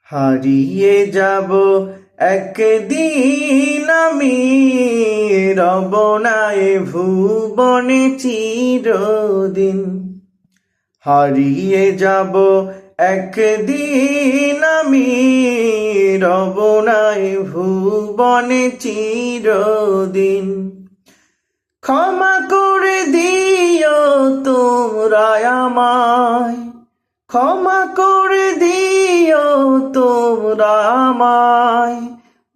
হারিয়ে যাব একদিন আমি, রব না এ ভুবনে চিরদিন। হারিয়ে যাব একদিন আমি, রব না এ ভুবনে চিরদিন। ক্ষমা করে দিও তোমরা আমায়, ক্ষমা করে দিও তোমরা আমায়,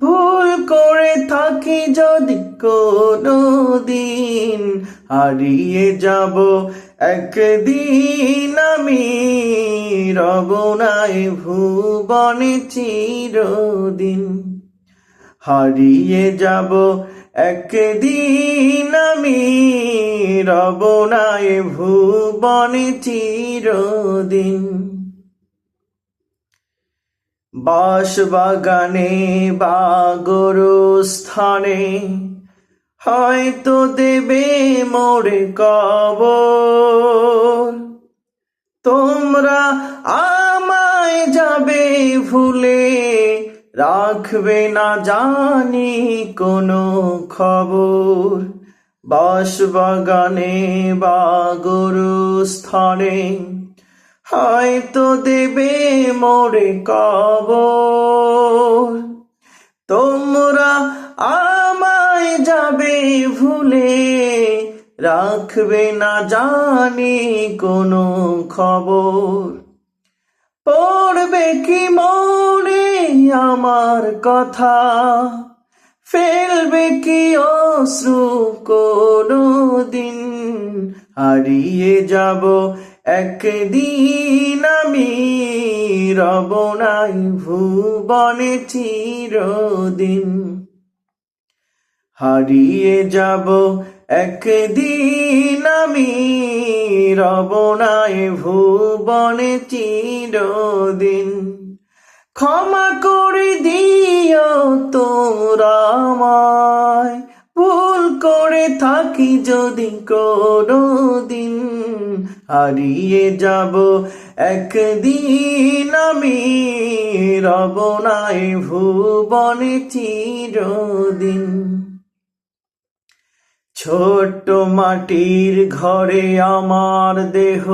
ভুল করে থাকি যদি কোনো দিন। হারিয়ে যাব একদিন আমি, রব না এ ভুবনে চিরদিন। হারিয়ে যাব একদিন আমি, রব না এ ভুবনে চিরদিন। বাঁশবাগানে বা গোরস্থানে হয়তো দেবে মোরে কবর। তোমরা আমায় যাবে ভুলে, রাখবে না জানি কোনো খবর। বাঁশবাগানে বা গোরস্থানে হয়তো দেবে মোরে কবর। তোমরা আমায় যাবে ভুলে, রাখবে না জানি কোনো খবর। পড়বে কি মনে আমার কথা, ফেলবে কি অশ্রু কোনো দিন। হারিয়ে যাব একদিন আমি, রব না এ ভুবনে চিরদিন। হারিয়ে যাব একদিন আমি, রব না এ ভুবনে চিরদিন। ক্ষমা করে দিও তোমরা আমায়, ভুল করে থাকি যদি কোনো দিন। হারিয়ে যাব একদিন আমি, রব না এ ভুবনে চিরদিন। ছোট্ট মাটির ঘরে আমার দেহ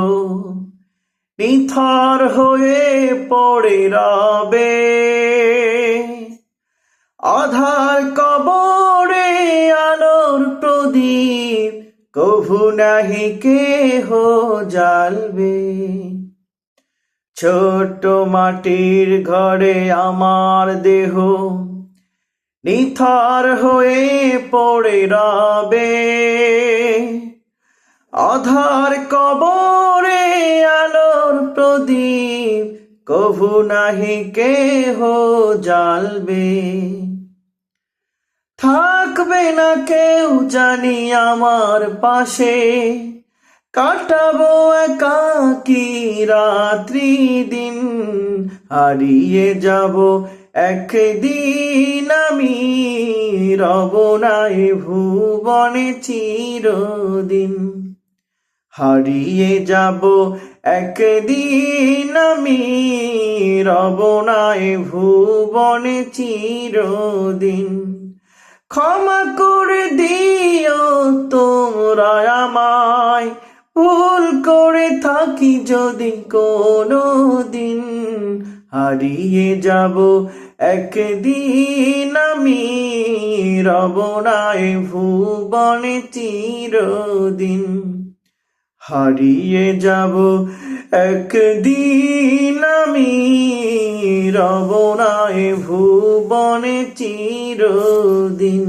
নিথর হয়ে পড়ে রবে। আধার কবরে আলোর প্রদীপ কভু নাহি কেহ জ্বালবে। ছোট্ট মাটির ঘরে আমার দেহ নিথর হয়ে পড়ে রবে। আধার কবরে আলোর প্রদীপ কভু নাহি কেহ জ্বালবে। থাকবে না কেউ জানি আমার পাশে, কাটাবো একাকী রাত্রি দিন। হারিয়ে যাব একদিন আমি, রব না এ ভুবনে চিরদিন। হারিয়ে যাব একদিন আমি, রব না এ ভুবনে চিরদিন। ক্ষমা করে দিও তোমরা আমায়, ভুল করে থাকি যদি কোনো দিন। হারিয়ে যাব একদিন আমি, রব না এ ভুবনে চিরদিন। হারিয়ে যাব একদিন আমি, রব না এ ভুবনে চিরদিন।